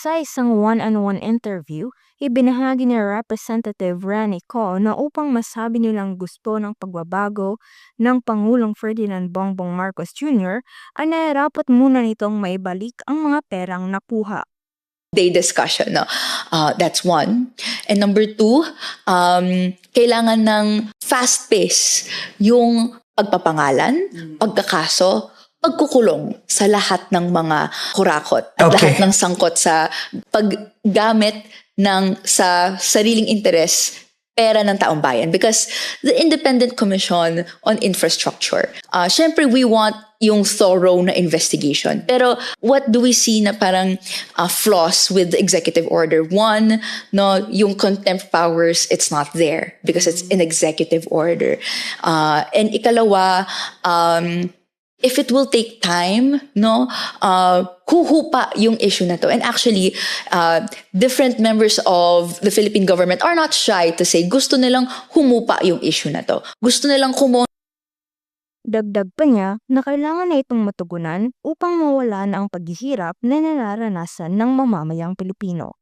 Sa isang one-on-one interview, ibinahagi ni Representative Rani Co na upang masabi nilang gusto ng pagbabago ng Pangulong Ferdinand Bongbong Marcos Jr. ay nahirapat muna nitong maibalik ang mga perang nakuha. Day discussion. No? That's one. And number two, kailangan ng fast pace yung pagpapangalan, pagkakaso, pagkukulong sa lahat ng mga kurakot at lahat ng sangkot sa paggamit ng sa sariling interes pera ng taong bayan. Because the Independent Commission on Infrastructure, syempre we want yung thorough na investigation. Pero what do we see na parang flaws with the executive order? One, no, yung contempt powers, it's not there because it's an executive order. And ikalawa, if it will take time, no, huhupa yung issue na to. And actually, different members of the Philippine government are not shy to say gusto nilang humupa yung issue na to. Gusto nilang Dagdag pa niya na kailangan na itong matugunan upang mawala na ang paghihirap na nararanasan ng mamamayang Pilipino.